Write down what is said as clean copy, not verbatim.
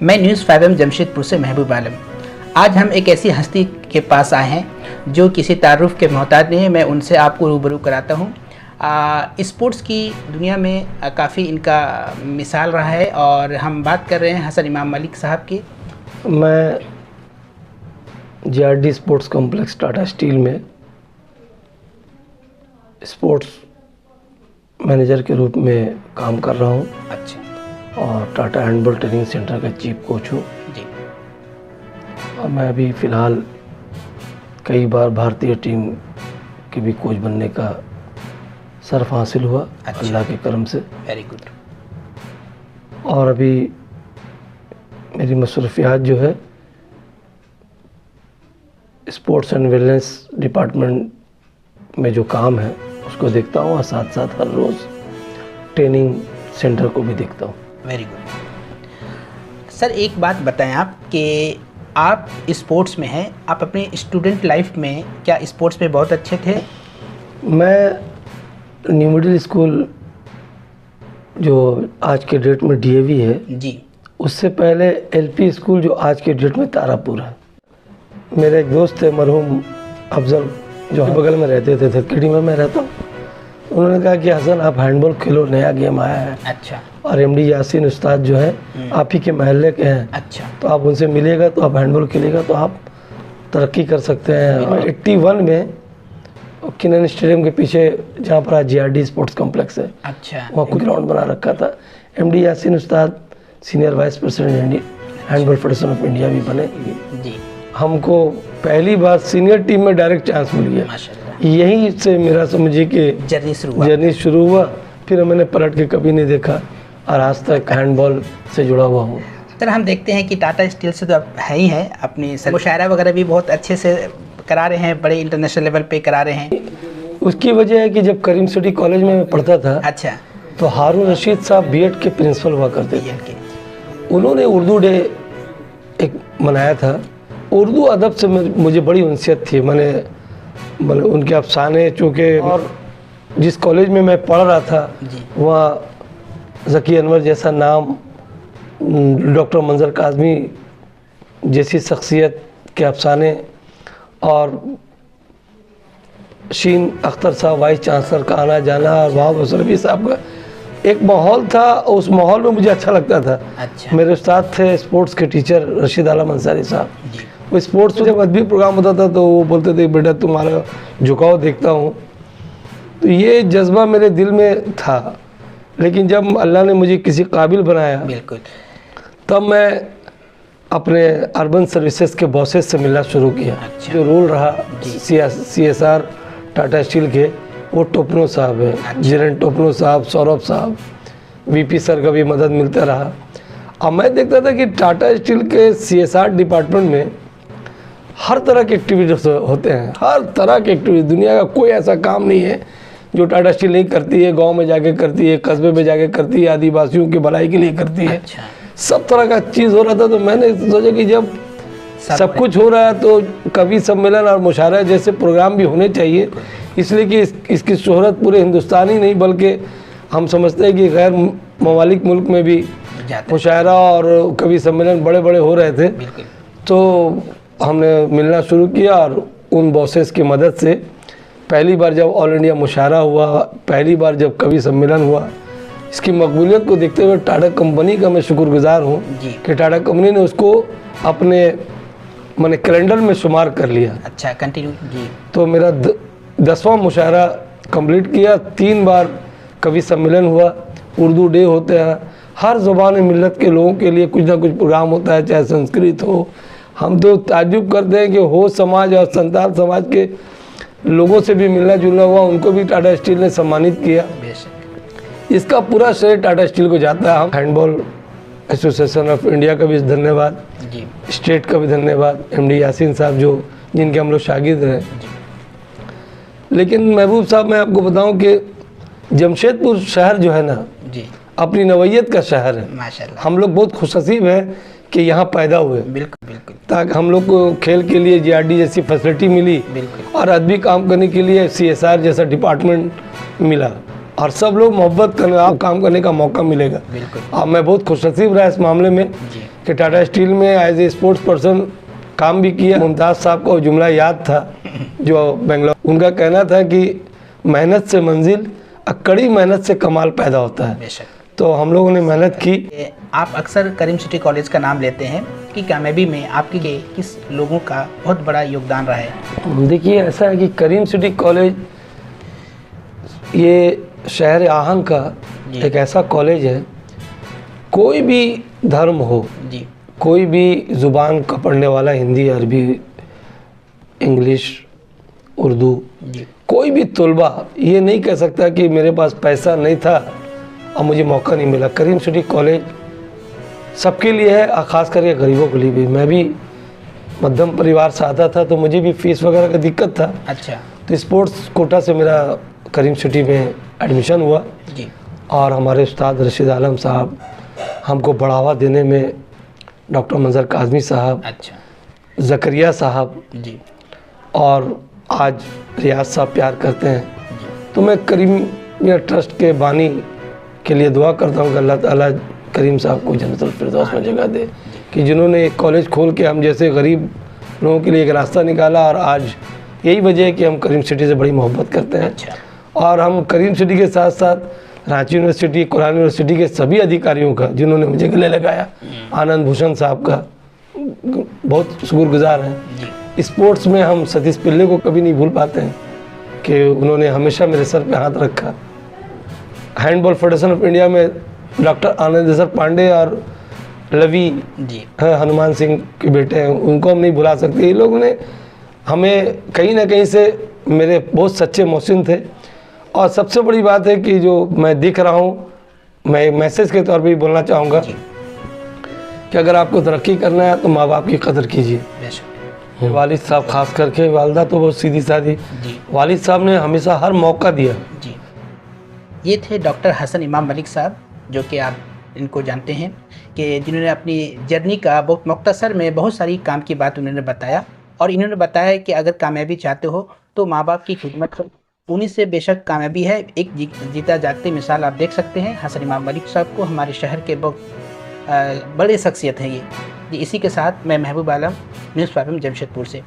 मैं news 5M Jamshedpur से महबूब आलम। आज हम एक ऐसी हस्ती के पास आए हैं जो किसी तारुफ के मोहताज नहीं है। मैं उनसे आपको रूबरू कराता हूँ। स्पोर्ट्स की दुनिया में काफ़ी इनका मिसाल रहा है और हम बात कर रहे हैं हसन इमाम मलिक साहब की। मैं JRD sports complex Tata steel में स्पोर्ट्स मैनेजर के रूप में काम कर रहा हूँ। अच्छा। और टाटा हैंडबॉल ट्रेनिंग सेंटर का चीफ कोच हूँ जी। और मैं अभी फ़िलहाल कई बार भारतीय टीम के भी कोच बनने का शर्फ हासिल हुआ। अच्छा। अल्लाह के करम से। Very good. और अभी मेरी मसरूफियात जो है स्पोर्ट्स एंड वेलनेस डिपार्टमेंट में जो काम है उसको देखता हूँ और साथ साथ हर रोज़ ट्रेनिंग सेंटर को भी देखता हूँ। Very good. सर एक बात बताएं आप कि आप स्पोर्ट्स में हैं, आप अपने स्टूडेंट लाइफ में क्या स्पोर्ट्स में बहुत अच्छे थे? मैं न्यू मिडिल स्कूल जो आज के डेट में DAV है जी। उससे पहले LP स्कूल जो आज के डेट में तारापुर है। मेरे एक दोस्त थे मरहूम अफजल जो बगल में रहते थे थरकेडी में मैं रहता हूँ। उन्होंने कहा कि हसन आप हैंडबॉल खेलो, नया गेम आया है। अच्छा। और MD यासीन उस्ताद जो है आप ही के महल्ले के हैं। अच्छा। तो आप उनसे मिलेगा तो आप हैंडबॉल खेलेगा तो आप तरक्की कर सकते हैं। 81 में किनन स्टेडियम के पीछे जहाँ पर आज JRD स्पोर्ट्स कॉम्प्लेक्स है अच्छा। वहाँ कोई ग्राउंड बना रखा था। MD Yasin Ustad senior vice president handball federation of India भी बने। जी। हमको पहली बार सीनियर टीम में डायरेक्ट चांस मिल गया। माशाल्लाह। यहीं से मेरा समझिए कि जर्नी शुरू हुआ। फिर मैंने पलट के कभी नहीं देखा और आज तक हैंडबॉल से जुड़ा हुआ हूँ। सर हम देखते हैं कि टाटा स्टील से तो आप है ही हैं, अपनी मुशायरा वगैरह भी बहुत अच्छे से करा रहे हैं, बड़े इंटरनेशनल लेवल पे करा रहे हैं। उसकी वजह है कि जब करीम सिटी कॉलेज में मैं पढ़ता था अच्छा। तो हारून रशीद साहब B.Ed के प्रिंसिपल हुआ करते थे। उन्होंने उर्दू डे एक मनाया था। उर्दू अदब से मुझे बड़ी उनसियत थी। मैंने उनके अफसाने चूँकि और जिस कॉलेज में मैं पढ़ रहा था वहाँ ज़की अनवर जैसा नाम, डॉक्टर मंजर काज़मी जैसी शख्सियत के अफसाने और शीन अख्तर साहब वाइस चांसलर का आना जाना और वहाब असरफी साहब का एक माहौल था। उस माहौल में मुझे अच्छा लगता था। अच्छा। मेरे उस्ताद थे स्पोर्ट्स के टीचर रशीद आलम अंसारी साहब। वो स्पोर्ट्स में जब अदबी प्रोग्राम होता था तो वो बोलते थे बेटा तुम्हारा झुकाव देखता हूँ। तो ये जज्बा मेरे दिल में था। लेकिन जब अल्लाह ने मुझे किसी काबिल बनाया बिल्कुल तब मैं अपने अर्बन सर्विसेज के बॉसेस से मिलना शुरू किया। अच्छा। जो रोल रहा CSR टाटा स्टील के वो टोपनो साहब है। अच्छा। जिरन टोपनो साहब, सौरभ साहब, VP सर का भी मदद मिलता रहा। अब मैं देखता था कि टाटा स्टील के CSR डिपार्टमेंट में हर तरह के एक्टिविटीज होते हैं। हर तरह के एक्टिविटी, दुनिया का कोई ऐसा काम नहीं है जो टाटा स्टील नहीं करती है। गांव में जाके करती है, कस्बे में जाके करती है, आदिवासियों की भलाई के लिए करती है। अच्छा। सब तरह का चीज़ हो रहा था। तो मैंने सोचा कि जब सब कुछ हो रहा है तो कवि सम्मेलन और मुशायरा जैसे प्रोग्राम भी होने चाहिए। इसलिए कि इसकी शोहरत पूरे हिंदुस्तान ही नहीं बल्कि हम समझते हैं कि गैर ममालिक मुल्क में भी मुशायरा और कवि सम्मेलन बड़े बड़े हो रहे थे। तो हमने मिलना शुरू किया और उन बॉसेस की मदद से पहली बार जब ऑल इंडिया मुशायरा हुआ, पहली बार जब कवि सम्मेलन हुआ, इसकी मकबूलियत को देखते हुए टाटा कंपनी का मैं शुक्रगुजार हूँ कि टाटा कंपनी ने उसको अपने मैंने कैलेंडर में शुमार कर लिया। अच्छा, कंटिन्यू जी। तो मेरा 10वां मुशायरा कंप्लीट किया। 3 बार कवि सम्मेलन हुआ, उर्दू डे होते हैं, हर ज़ुबान मिल्लत के लोगों के लिए कुछ ना कुछ प्रोग्राम होता है, चाहे संस्कृत हो। हम तो ताज्जुब करते हैं कि हो समाज और संताल समाज के लोगों से भी मिलना जुलना हुआ, उनको भी टाटा स्टील ने सम्मानित किया। इसका पूरा श्रेय टाटा स्टील को जाता है। हम हैंडबॉल एसोसिएशन ऑफ इंडिया का भी धन्यवाद जी, स्टेट का भी धन्यवाद, MD यासीन साहब जो जिनके हम लोग शागिर्द रहे। लेकिन महबूब साहब मैं आपको बताऊं कि जमशेदपुर शहर जो है ना जी अपनी नवैयत का शहर है। माशाल्लाह। हम लोग बहुत खुशनसीब हैं कि यहाँ पैदा हुए। बिल्कुल बिल्कुल। ताकि हम लोग को खेल के लिए JRD जैसी फैसिलिटी मिली और अदबी काम करने के लिए CSR जैसा डिपार्टमेंट मिला और सब लोग मोहब्बत करने काम करने का मौका मिलेगा। अब मैं बहुत खुशनसीब रहा इस मामले में कि टाटा स्टील में एज ए स्पोर्ट्स पर्सन काम भी किया। मुमताज़ साहब को जुमला याद था जो बेंगलोर, उनका कहना था कि मेहनत से मंजिल, कड़ी मेहनत से कमाल पैदा होता है। तो हम लोगों ने मेहनत की। आप अक्सर करीम सिटी कॉलेज का नाम लेते हैं कि कामयाबी में आपके किस लोगों का बहुत बड़ा योगदान रहा है? देखिए, ऐसा है कि करीम सिटी कॉलेज ये शहर आहंग का एक ऐसा कॉलेज है, कोई भी धर्म हो जी, कोई भी ज़ुबान का पढ़ने वाला, हिंदी, अरबी, इंग्लिश, उर्दू, कोई भी तलबा ये नहीं कह सकता कि मेरे पास पैसा नहीं था और मुझे मौका नहीं मिला। करीम सिटी कॉलेज सबके लिए है और ख़ास करके गरीबों के लिए भी। मैं भी मध्यम परिवार से आता था तो मुझे भी फीस वगैरह का दिक्कत था। अच्छा। तो स्पोर्ट्स कोटा से मेरा करीम सिटी में एडमिशन हुआ जी। और हमारे उस्ताद रशीद आलम साहब, हमको बढ़ावा देने में डॉक्टर मंजर काज़मी साहब, अच्छा, ज़करिया साहब जी, और आज रियाज साहब प्यार करते हैं। तो मैं करीमिया ट्रस्ट के बानी के लिए दुआ करता हूँ कि अल्लाह ताला करीम साहब को जन्नतुल फिरदौस में जगह दे, कि जिन्होंने एक कॉलेज खोल के हम जैसे गरीब लोगों के लिए एक रास्ता निकाला। और आज यही वजह है कि हम करीम सिटी से बड़ी मोहब्बत करते हैं। अच्छा। और हम करीम सिटी के साथ साथ रांची यूनिवर्सिटी, कुरान यूनिवर्सिटी के सभी अधिकारियों का, जिन्होंने मुझे गले लगाया, आनंद भूषण साहब का बहुत शुक्रगुजार हैं। स्पोर्ट्स में हम सतीश पिल्ले को कभी नहीं भूल पाते हैं कि उन्होंने हमेशा मेरे सर पे हाथ रखा। हैंडबॉल फेडरेशन ऑफ इंडिया में डॉक्टर आनंदेश्वर पांडे और रवि जी हनुमान सिंह के बेटे हैं, उनको हम नहीं भुला सकते। ये लोग ने हमें कहीं ना कहीं से मेरे बहुत सच्चे मोहसिन थे। और सबसे बड़ी बात है कि जो मैं दिख रहा हूँ, मैं मैसेज के तौर पे भी बोलना चाहूँगा कि अगर आपको तरक्की करना है तो माँ बाप की कदर कीजिए। वालिद साहब खास करके, वालदा तो बहुत सीधी सादी, वालिद साहब ने हमेशा हर मौका दिया जी। ये थे डॉक्टर हसन इमाम मलिक साहब, जो कि आप इनको जानते हैं, कि जिन्होंने अपनी जर्नी का बहुत मुख्तसर में बहुत सारी काम की बात उन्होंने बताया। और इन्होंने बताया कि अगर कामयाबी चाहते हो तो माँ बाप की खिदमत करो, उन्हीं से बेशक कामयाबी है। एक जीता जागती मिसाल आप देख सकते हैं हसन इमाम मलिक साहब को। हमारे शहर के बहुत बड़े शख्सियत हैं ये। इसी के साथ मैं महबूब आलम, न्यूज़ 5 जमशेदपुर से।